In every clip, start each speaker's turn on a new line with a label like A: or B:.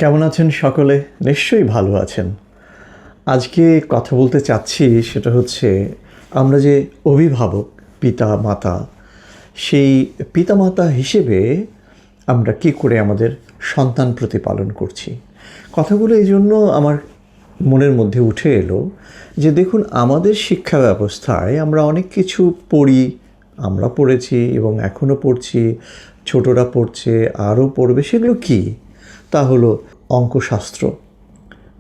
A: কেমন আছেন সকলে? নিশ্চয়ই ভালো আছেন। আজকে কথা বলতে চাচ্ছি সেটা হচ্ছে আমরা যে অভিভাবক, পিতা-মাতা, সেই পিতা-মাতা হিসেবে আমরা কী করে আমাদের সন্তান প্রতিপালন করছি। কথাগুলো এই জন্য আমার মনের মধ্যে উঠে এলো যে দেখুন, আমাদের শিক্ষা ব্যবস্থায় আমরা অনেক কিছু পড়ি, আমরা পড়েছি এবং এখনও পড়ছি, ছোটরা পড়ছে, আরও পড়বে। সেগুলো কী? তা হলো অঙ্কশাস্ত্র,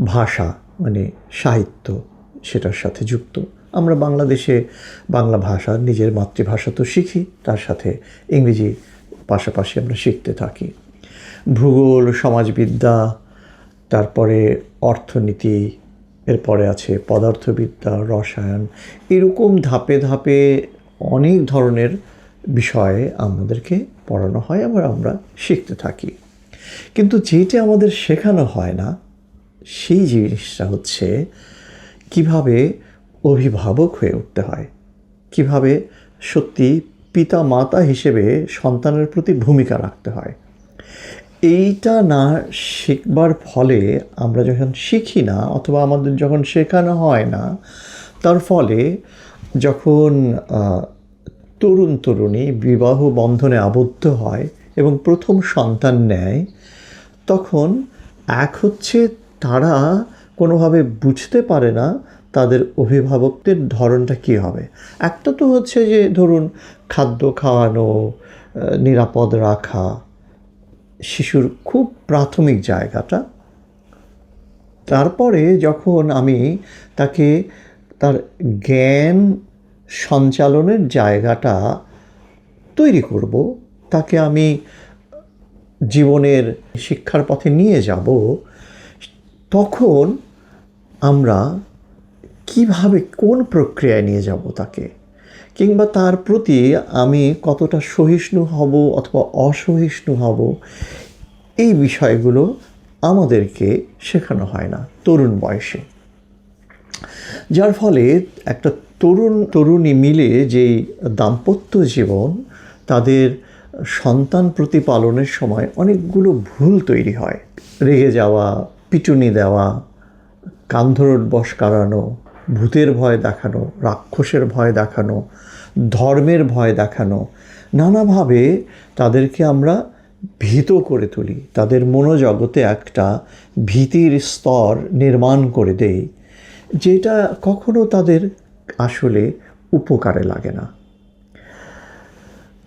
A: ভাষা মানে সাহিত্য, সেটার সাথে যুক্ত। আমরা বাংলাদেশে বাংলা ভাষা, নিজের মাতৃভাষা তো শিখি, তার সাথে ইংরেজি পাশাপাশি আমরা শিখতে থাকি। ভূগোল, সমাজবিদ্যা, তারপরে অর্থনীতি, এরপরে আছে পদার্থবিদ্যা, রসায়ন, এরকম ধাপে ধাপে অনেক ধরনের বিষয়ে আমাদেরকে পড়ানো হয়, আবার আমরা শিখতে থাকি। কিন্তু যেটা আমাদের শেখানো হয় না সেই জিনিসটা হচ্ছে কিভাবে অভিভাবক হয়ে উঠতে হয়, কিভাবে সত্যি পিতা মাতা হিসেবে সন্তানের প্রতি ভূমিকা রাখতে হয়। এইটা না শিখবার ফলে আমরা যখন শিখি না, অথবা আমাদের যখন শেখানো হয় না, তার ফলে যখন তরুণ তরুণী বিবাহ বন্ধনে আবদ্ধ হয় এবং প্রথম সন্তান নেয়, তখন এক হচ্ছে তারা কোনোভাবে বুঝতে পারে না তাদের অভিভাবকদের ধরনটা কী হবে। একটা তো হচ্ছে যে ধরুন খাদ্য খাওয়ানো, নিরাপদ রাখা, শিশুর খুব প্রাথমিক জায়গাটা। তারপরে যখন আমি তাকে তার জ্ঞান সঞ্চালনের জায়গাটা তৈরি করব, তাকে আমি জীবনের শিক্ষার পথে নিয়ে যাব, তখন আমরা কিভাবে কোন প্রক্রিয়ায় নিয়ে যাব তাকে, কিংবা তার প্রতি আমি কতটা সহিষ্ণু হব অথবা অসহিষ্ণু হব, এই বিষয়গুলো আমাদেরকে শেখানো হয় না তরুণ বয়সে। যার ফলে একটা তরুণ তরুণী মিলে যেই দাম্পত্য জীবন, তাদের সন্তান প্রতিপালনের সময় অনেকগুলো ভুল তৈরি হয়। রেগে যাওয়া, পিটুনি দেওয়া, কান্ধরোটবশ করানো, ভূতের ভয় দেখানো, রাক্ষসের ভয় দেখানো, ধর্মের ভয় দেখানো, নানাভাবে তাদেরকে আমরা ভীত করে তুলি। তাদের মনোজগতে একটা ভীতির স্তর নির্মাণ করে দেই, যেটা কখনো তাদের আসলে উপকারে লাগে না।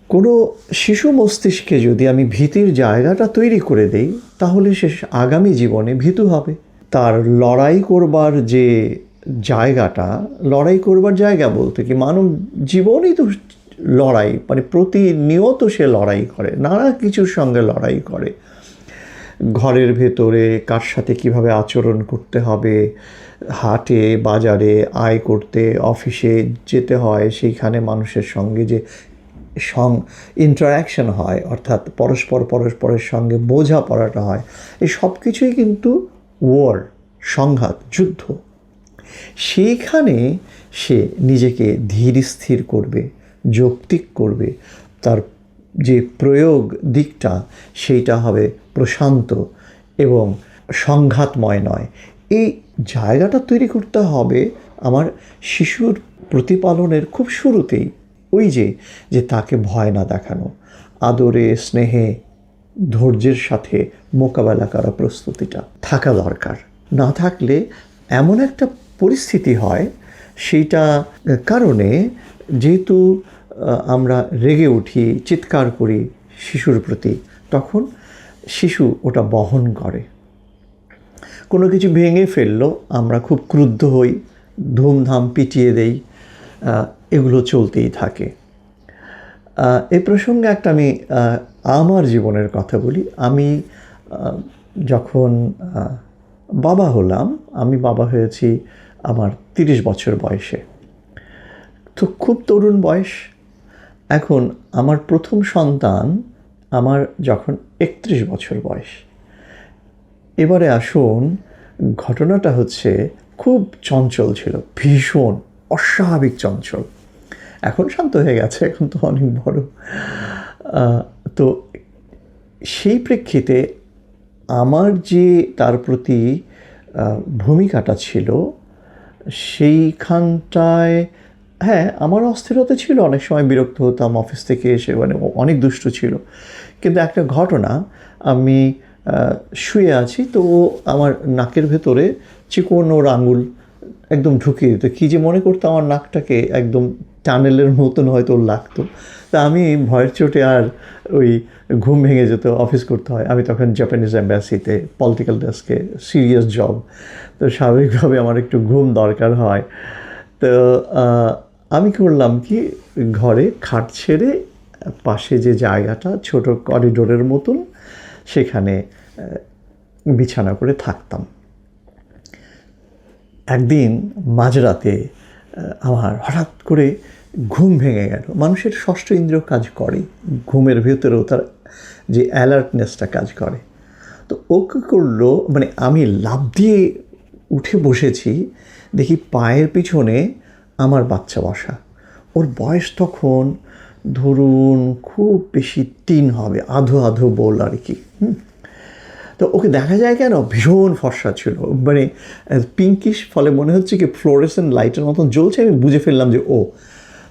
A: কোনো শিশু মস্তিষ্কে যদি আমি ভীতির জায়গাটা তৈরি করে দেই, তাহলে সে আগামী জীবনে ভীতু হবে। তার লড়াই করবার যে জায়গাটা, লড়াই করবার জায়গা বলতে কি, মানব জীবনই তো লড়াই, মানে প্রতিনিয়ত সে লড়াই করে, নানা কিছুর সঙ্গে লড়াই করে। ঘরের ভেতরে কার সাথে কিভাবে আচরণ করতে হবে, হাটে বাজারে আয় করতে, অফিসে যেতে হয়, সেইখানে মানুষের সঙ্গে যে ইন্টারাকশন হয়, অর্থাৎ পরস্পরের সঙ্গে বোঝাপড়াটা হয়, এই সব কিছুই কিন্তু ওয়ার, সংঘাত, যুদ্ধ। সেইখানে সে নিজেকে ধীর স্থির করবে, যৌক্তিক করবে, তার যে প্রয়োগ দিকটা সেইটা হবে প্রশান্ত এবং সংঘাতময় নয়। এই জায়গাটা তৈরি করতে হবে আমার শিশুর প্রতিপালনের খুব শুরুতেই। ওই যে তাকে ভয় না দেখানো, আদরে স্নেহে ধৈর্যের সাথে মোকাবেলা করা প্রস্তুতিটা থাকা দরকার। না থাকলে এমন একটা পরিস্থিতি হয়, সেইটা কারণে যেহেতু আমরা রেগে উঠি, চিৎকার করি শিশুর প্রতি, তখন শিশু ওটা বহন করে। কোনো কিছু ভেঙে ফেললো, আমরা খুব ক্রুদ্ধ হই, ধুমধাম পিটিয়ে দেই, এগুলো চলতেই থাকে। এই প্রসঙ্গে একটা আমি আমার জীবনের কথা বলি। আমি যখন বাবা হলাম, আমি বাবা হয়েছি আমার 30 বছর বয়সে, তো খুব তরুণ বয়স। এখন আমার প্রথম সন্তান আমার যখন 31 বছর বয়স। এবারে আসুন, ঘটনাটা হচ্ছে খুব চঞ্চল ছিল, ভীষণ অস্বাভাবিক চঞ্চল। এখন শান্ত হয়ে গেছে, এখন তো অনেক বড়। তো সেই প্রেক্ষিতে আমার যে তার প্রতি ভূমিকাটা ছিল সেইখানটায়, হ্যাঁ, আমার অস্থিরতা ছিল, অনেক সময় বিরক্ত হতাম অফিস থেকে এসে, মানে অনেক দুষ্ট ছিল। কিন্তু একটা ঘটনা, আমি শুয়ে আছি, তো ও আমার নাকের ভেতরে চিকন ওর আঙুল একদম ঢুকিয়ে দিত। কী যে মনে করতো আমার নাকটাকে একদম টানেলের মতন হয়তো লাগতো। তা আমি ভয়ের চোটে আর ওই ঘুম ভেঙে যেত, অফিস করতে হয়। আমি তখন জাপানিজ অ্যাম্বাসিতে পলিটিক্যাল ডেস্কে, সিরিয়াস জব। তো স্বাভাবিকভাবে আমার একটু ঘুম দরকার হয়। তো আমি করলাম কি, ঘরে খাট ছেড়ে পাশে যে জায়গাটা ছোট করিডোরের মতন, সেখানে বিছানা করে থাকতাম। একদিন মাঝরাতে আমার হঠাৎ করে ঘুম ভেঙে গেল। মানুষের ষষ্ঠ ইন্দ্রিয় কাজ করে, ঘুমের ভেতরেও তার যে অ্যালার্টনেসটা কাজ করে। তো ও কী করলো, মানে আমি লাফ দিয়ে উঠে বসেছি, দেখি পায়ের পিছনে আমার বাচ্চা বসা। ওর বয়স তখন ধরুন খুব বেশি 3 হবে, আধো আধো বল আর কি। তো ওকে দেখা যায় কেন, ভীষণ ফর্সা ছিল, মানে পিঙ্কিশ, ফলে মনে হচ্ছে কি ফ্লোরেসেন্ট লাইটের মতন জ্বলছে। আমি বুঝে ফেললাম যে ও।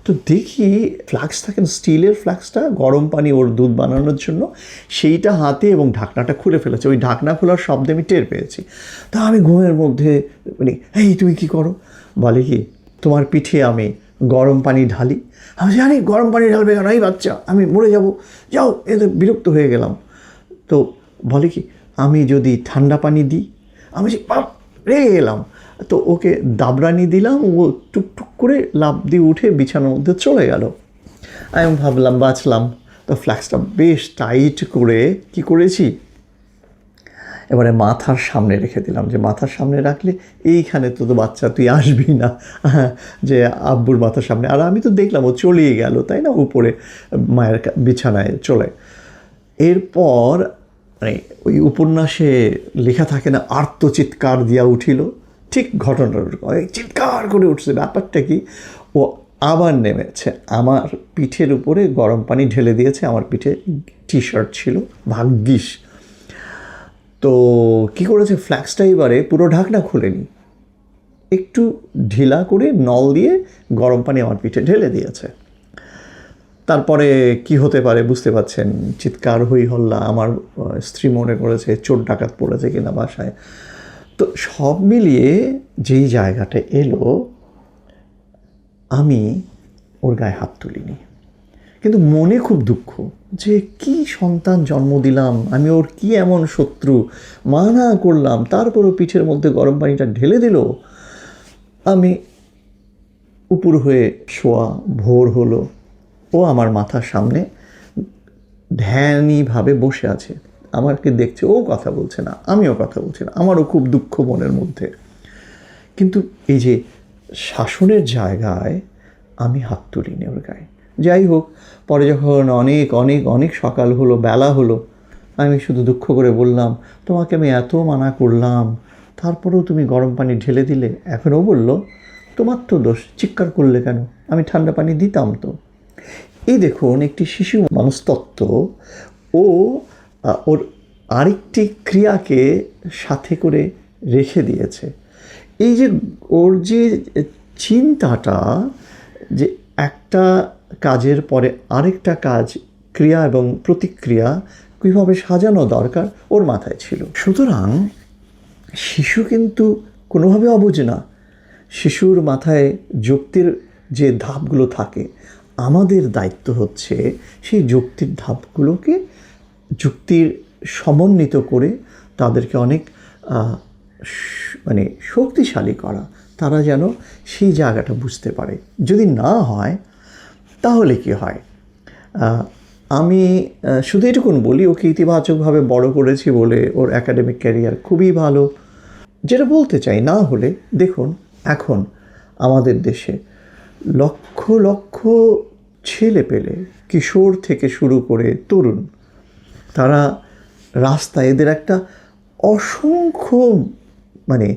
A: তো দেখি ফ্লাক্স থাকেন, স্টিলের ফ্লাক্সটা, গরম পানি ওর দুধ বানানোর জন্য, সেইটা হাতে এবং ঢাকনাটা খুলে ফেলেছে। ওই ঢাকনা খোলার শব্দে আমি টের পেয়েছি। তা আমি ঘুমের মধ্যে, মানে এই তুমি কী করো, বলে কি তোমার পিঠে আমি গরম পানি ঢালি। আমি জানি গরম পানি ঢালবে কেন, এই বাচ্চা, আমি মরে যাব, যাও। এতে বিরক্ত হয়ে গেলাম। তো বলে কি আমি যদি ঠান্ডা পানি দিই, আমি যে বাপ রেগে গেলাম। তো ওকে দাবরানি দিলাম, ও টুকটুক করে লাফ দিয়ে উঠে বিছানার মধ্যে চলে গেল। আমি ভাবলাম বাঁচলাম। তো ফ্ল্যাক্সটা বেশ টাইট করে কি করেছি, এবারে মাথার সামনে রেখে দিলাম, যে মাথার সামনে রাখলে এইখানে তো বাচ্চা, তুই আসবি না, যে আব্বুর মাথার সামনে। আর আমি তো দেখলাম ও চলেই গেল, তাই না, উপরে মায়ের বিছানায় চলে। এরপর মানে ওই উপন্যাসে লেখা থাকে না, আর্তচিৎকার দিয়া উঠিল, ঠিক ঘটনার চিৎকার করে উঠছে। ব্যাপারটা কি, ও আবার নেমেছে, আমার পিঠের উপরে গরম পানি ঢেলে দিয়েছে। আমার পিঠে টি শার্ট ছিল, ভাগ্যিস। তো কি করেছে, ফ্ল্যাক্সটা এবারে পুরো ঢাকনা খুলেনি, একটু ঢিলা করে নল দিয়ে গরম পানি আমার পিঠে ঢেলে দিয়েছে। তারপরে কি হতে পারে বুঝতে পারছেন, চিৎকার হই হল্লা। আমার স্ত্রী মনে করেছে চোর ডাকাত পড়েছে কিনা বাসায়। তো সব মিলিয়ে যেই জায়গাটা এলো, আমি ওর গায়ে হাত তুলিনি, কিন্তু মনে খুব দুঃখ যে কি সন্তান জন্ম দিলাম আমি, ওর কি এমন শত্রু, মানা করলাম, তারপরও পিঠের মধ্যে গরম পানিটা ঢেলে দিল। আমি উপর হয়ে শোয়া, ভোর হলো, ও আমার মাথার সামনে ধ্যানীভাবে বসে আছে, আমাকে দেখছে, ও কথা বলছে না, আমিও কথা বলছি না। আমারও খুব দুঃখ মনের মধ্যে, কিন্তু এই যে শাসনের জায়গায় আমি হাত তুলিনি ওর গায়ে। যাই হোক, পরে যখন অনেক অনেক অনেক সকাল হলো, বেলা হলো, আমি শুধু দুঃখ করে বললাম, তোমাকে আমি এত মানা করলাম, তারপরেও তুমি গরম পানি ঢেলে দিলে। এখন ও বলল, তোমার তো দোষ, চিৎকার করলে কেন, আমি ঠান্ডা পানি দিতাম তো। এই দেখুন, একটি শিশু মনস্তত্ত্ব, ও ওর আরেকটি ক্রিয়াকে সাথে করে রেখে দিয়েছে। এই যে ওর যে চিন্তাটা, যে একটা কাজের পরে আরেকটা কাজ, ক্রিয়া এবং প্রতিক্রিয়া কীভাবে সাজানো দরকার, ওর মাথায় ছিল। সুতরাং শিশু কিন্তু কোনোভাবে অবুঝ না। শিশুর মাথায় যুক্তির যে ধাপগুলো থাকে, আমাদের দায়িত্ব হচ্ছে সেই যুক্তির ধাপগুলোকে যুক্তির সমন্বিত করে তাদেরকে অনেক মানে শক্তিশালী করা, তারা যেন সেই জায়গাটা বুঝতে পারে। যদি না হয় তাহলে কি হয়, আমি শুধু এটুকুন বলি, ওকে ইতিবাচকভাবে বড় করেছি বলে ওর একাডেমিক ক্যারিয়ার খুবই ভালো। যেটা বলতে চাই, না হলে দেখুন এখন আমাদের দেশে লক্ষ লক্ষ ছেলে পেলে, কিশোর থেকে শুরু করে তরুণ, তারা রাস্তায়, এদের একটা অসংখ্য মানে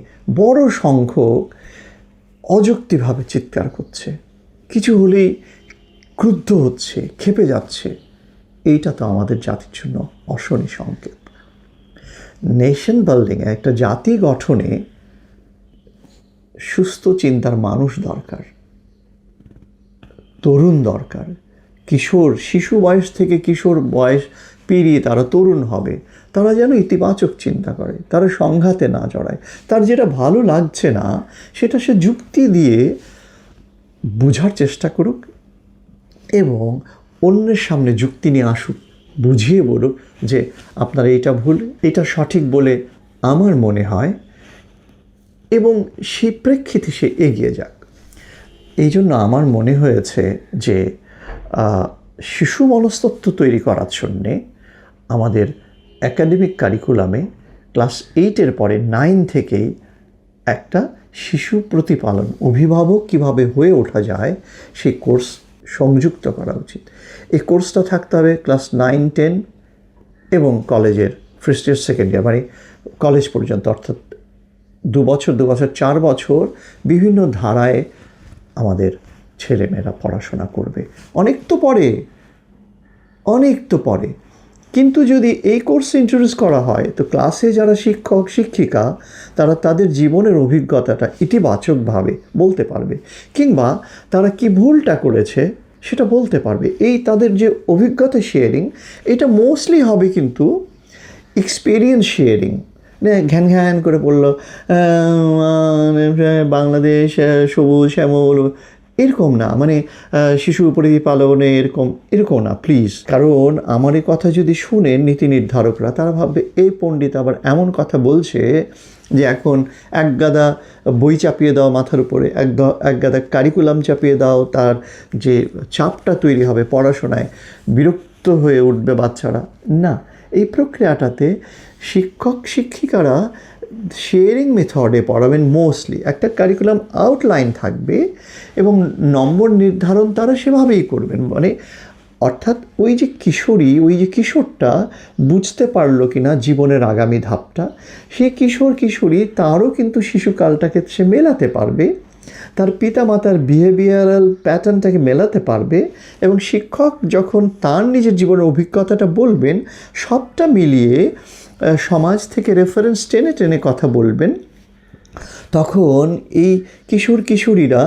A: বড় সংখ্যক অযৌক্তিকভাবে চিৎকার করছে, কিছু হলেই ক্রুদ্ধ হচ্ছে, ক্ষেপে যাচ্ছে। এইটা তো আমাদের জাতির জন্য অশনি সংকেত। নেশন বিল্ডিংয়ে, একটা জাতি গঠনে সুস্থ চিন্তার মানুষ দরকার, তরুণ দরকার। কিশোর, শিশু বয়স থেকে কিশোর বয়স পেরিয়ে তারা তরুণ হবে, তারা যেন ইতিবাচক চিন্তা করে, তারা সংঘাতে না জড়ায়, তার যেটা ভালো লাগছে না সেটা সে যুক্তি দিয়ে বোঝার চেষ্টা করুক এবং অন্যের সামনে যুক্তি নিয়ে আসুক, বুঝিয়ে বলুক যে আপনার এটা ভুল, এটা সঠিক বলে আমার মনে হয়, এবং সেই প্রেক্ষিতে সে এগিয়ে যাক। এই জন্য আমার মনে হয়েছে যে শিশু মনস্তত্ত্ব তৈরি করার জন্যে আমাদের একাডেমিক কারিকুলামে ক্লাস 8-এর পরে 9 থেকেই একটা শিশু প্রতিপালন, অভিভাবক কিভাবে হয়ে ওঠা যায় সেই কোর্স সংযুক্ত করা উচিত। এই কোর্সটা থাকতে হবে ক্লাস 9, 10 এবং কলেজের ফার্স্ট ইয়ার, সেকেন্ড ইয়ার, মানে কলেজ পর্যন্ত, অর্থাৎ 2 বছর 4 বছর বিভিন্ন ধারায় আমাদের ছেলেমেয়েরা পড়াশোনা করবে। অনেক তো পরে কিন্তু যদি এই কোর্স ইন্ট্রোডিউস করা হয় তো ক্লাসে যারা শিক্ষক শিক্ষিকা তারা তাদের জীবনের অভিজ্ঞতাটা ইতিবাচকভাবে বলতে পারবে, কিংবা তারা কি ভুলটা করেছে সেটা বলতে পারবে। এই তাদের যে অভিজ্ঞতা শেয়ারিং, এটা মোস্টলি হবে কিন্তু এক্সপিরিয়েন্স শেয়ারিং। ঘ্যান ঘ্যান করে বললো বাংলাদেশ সবুজ শ্যামল, এরকম না, মানে শিশু প্রতিপালনে এরকম না প্লিজ। কারণ আমার এই কথা যদি শুনেন নীতি নির্ধারকরা, তারা ভাববে এই পণ্ডিত আবার এমন কথা বলছে যে এখন এক গাদা বই চাপিয়ে দাও মাথার উপরে, এক গাদা কারিকুলাম চাপিয়ে দাও, তার যে চাপটা তৈরি হবে পড়াশোনায়, বিরক্ত হয়ে উঠবে বাচ্চারা। না, এই প্রক্রিয়াটাতে শিক্ষক শিক্ষিকারা শেয়ারিং মেথডে পড়াবেন মোস্টলি। একটা কারিকুলাম আউটলাইন থাকবে এবং নম্বর নির্ধারণ তারা সেভাবেই করবেন। মানে অর্থাৎ ওই যে কিশোরটা বুঝতে পারলো কি না জীবনের আগামী ধাপটা, সে কিশোরী তারও কিন্তু শিশুকালটাকে সে মেলাতে পারবে, তার পিতামাতার বিহেভিয়ারাল প্যাটার্নটাকে মেলাতে পারবে, এবং শিক্ষক যখন তার নিজের জীবনের অভিজ্ঞতাটা বলবেন সবটা মিলিয়ে সমাজ থেকে রেফারেন্স টেনে কথা বলবেন, তখন এই কিশোরীরা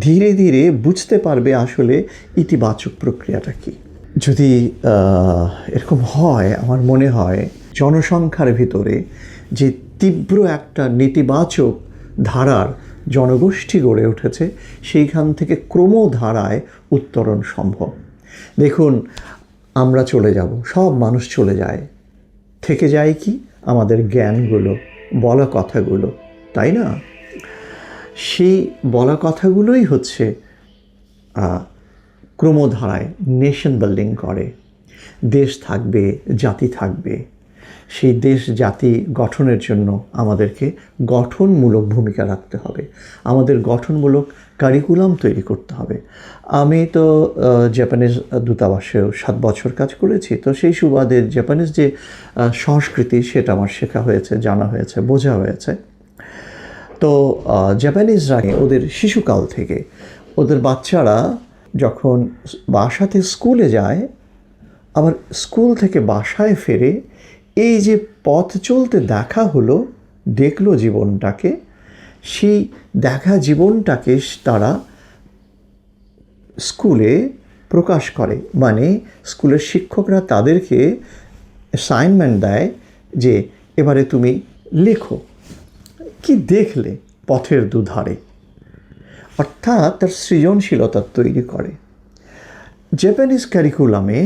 A: ধীরে ধীরে বুঝতে পারবে আসলে ইতিবাচক প্রক্রিয়াটা কী। যদি এরকম হয়, আমার মনে হয় জনসংখ্যার ভিতরে যে তীব্র একটা নেতিবাচক ধারার জনগোষ্ঠী গড়ে উঠেছে, সেইখান থেকে ক্রমধারায় উত্তরণ সম্ভব। দেখুন, আমরা চলে যাব, সব মানুষ চলে যায়, থেকে যায় কি আমাদের জ্ঞানগুলো, বলা কথাগুলো, তাই না? সেই বলা কথাগুলোই হচ্ছে ক্রমধারায় নেশন বিল্ডিং করে। দেশ থাকবে, জাতি থাকবে। সেই দেশ জাতি গঠনের জন্য আমাদেরকে গঠনমূলক ভূমিকা রাখতে হবে, আমাদের গঠনমূলক কারিকুলাম তৈরি করতে হবে। আমি তো জাপানিজ দূতাবাসেও 7 বছর কাজ করেছি, তো সেই সুবাদে জাপানিজ যে সংস্কৃতি সেটা আমার শেখা হয়েছে, জানা হয়েছে, বোঝা হয়েছে। তো জাপানিজরা ওদের শিশুকাল থেকে ওদের বাচ্চারা যখন বাসাতে স্কুলে যায়, আবার স্কুল থেকে বাসায় ফেরে, এই যে পথ চলতে দেখলো জীবনটাকে, সেই দেখা জীবনটাকে তারা স্কুলে প্রকাশ করে। মানে স্কুলের শিক্ষকরা তাদেরকে অ্যাসাইনমেন্ট দেয় যে এবারে তুমি লেখো কি দেখলে পথের দুধারে, অর্থাৎ তার সৃজনশীলতা তৈরি করে। জাপানিজ কারিকুলামে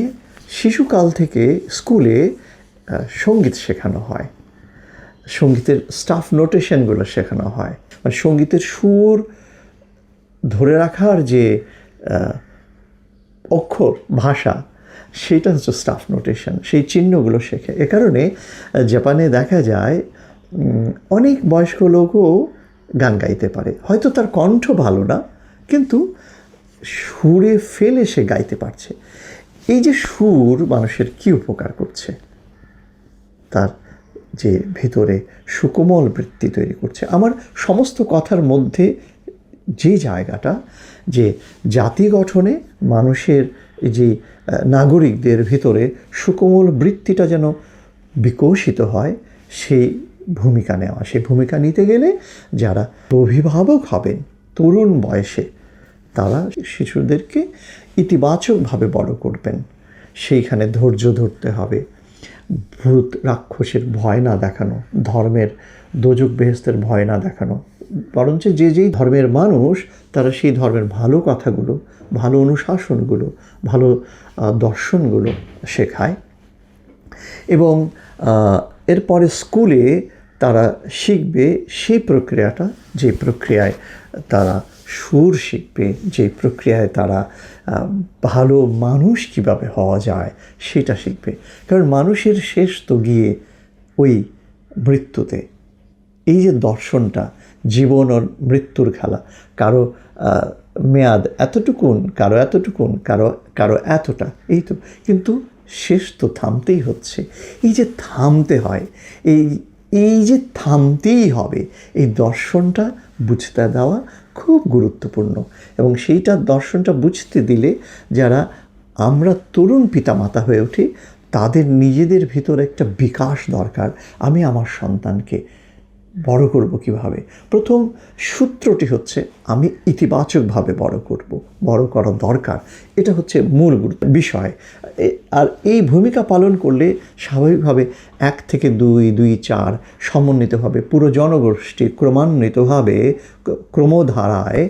A: শিশুকাল থেকে স্কুলে সঙ্গীত শেখানো হয়, সঙ্গীতের স্টাফ নোটেশনগুলো শেখানো হয়, মানে সঙ্গীতের সুর ধরে রাখার যে অক্ষর ভাষা, সেটা হচ্ছে স্টাফ নোটেশন, সেই চিহ্নগুলো শেখে। এ কারণে জাপানে দেখা যায় অনেক বয়স্ক লোকও গান গাইতে পারে, হয়তো তার কণ্ঠ ভালো না, কিন্তু সুরে ফেলে সে গাইতে পারছে। এই যে সুর মানুষের কি উপকার করছে, তার যে ভিতরে সুকোমল বৃত্তি তৈরি করছে। আমার সমস্ত কথার মধ্যে যে জায়গাটা, যে জাতি গঠনে মানুষের যে নাগরিকদের ভিতরে সুকোমল বৃত্তিটা যেন বিকশিত হয়, সেই ভূমিকা নেওয়া। সেই ভূমিকা নিতে গেলে যারা অভিভাবক হবেন তরুণ বয়সে, তারা শিশুদেরকে ইতিবাচকভাবে বড় করবেন। সেইখানে ধৈর্য ধরতে হবে, ভূত রাক্ষসের ভয় না দেখানো, ধর্মের দোজক বেহেস্তের ভয় না দেখানো, বরঞ্চ যে যেই ধর্মের মানুষ তারা সেই ধর্মের ভালো কথাগুলো, ভালো অনুশাসনগুলো, ভালো দর্শনগুলো শেখায়। এবং এরপরে স্কুলে তারা শিখবে সেই প্রক্রিয়াটা, যে প্রক্রিয়ায় তারা সুর শিখবে, যে প্রক্রিয়ায় তারা ভালো মানুষ কীভাবে হওয়া যায় সেটা শিখবে। কারণ মানুষের শেষ তো গিয়ে ওই মৃত্যুতে। এই যে দর্শনটা, জীবন ও মৃত্যুর খেলা, কারো মেয়াদ এতটুকুন, কারো এতটুকুন, কারো এতটা, এই তো, কিন্তু শেষ তো থামতেই হচ্ছে। এই যে থামতে হয়, এই যে থামতেই হবে, এই দর্শনটা বুঝতে দেওয়া খুব গুরুত্বপূর্ণ। এবং সেইটা দর্শনটা বুঝতে দিলে যারা আমরা তরুণ পিতামাতা হয়ে উঠি, তাদের নিজেদের ভিতরে একটা বিকাশ দরকার। আমি আমার সন্তানকে বড় করব কীভাবে? প্রথম সূত্রটি হচ্ছে আমি ইতিবাচকভাবে বড় করব, বড় করা দরকার। এটা হচ্ছে মূল বিষয়। আর এই ভূমিকা পালন করলে স্বাভাবিকভাবে 1 থেকে 2, 2, 4 সমন্বিতভাবে পুরো জনগোষ্ঠী ক্রমান্বিতভাবে ক্রমধারায়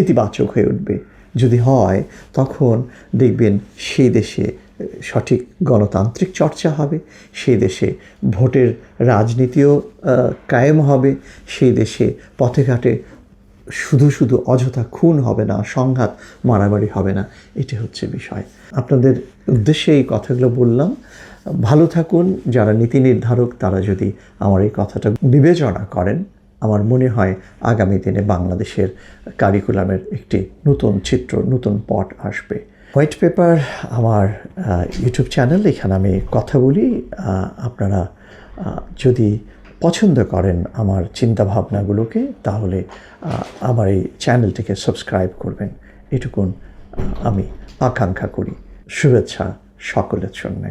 A: ইতিবাচক হয়ে উঠবে। যদি হয় তখন দেখবেন সেই দেশে সঠিক গণতান্ত্রিক চর্চা হবে, সেই দেশে ভোটের রাজনীতিও কায়েম হবে, সেই দেশে পথে ঘাটে শুধু অযথা খুন হবে না, সংঘাত মারামারি হবে না। এটি হচ্ছে বিষয়। আপনাদের উদ্দেশ্যে এই কথাগুলো বললাম। ভালো থাকুন। যারা নীতি নির্ধারক তারা যদি আমার এই কথাটা বিবেচনা করেন, আমার মনে হয় আগামী দিনে বাংলাদেশের কারিকুলামের একটি নতুন চিত্র, নতুন পট আসবে। হোয়াইট পেপার আমার ইউটিউব চ্যানেল, এখানে আমি কথা বলি। আপনারা যদি পছন্দ করেন আমার চিন্তাভাবনাগুলোকে, তাহলে আমার এই চ্যানেলটিকে সাবস্ক্রাইব করবেন, এটুকুন আমি আকাঙ্ক্ষা করি। শুভেচ্ছা সকলের জন্যে।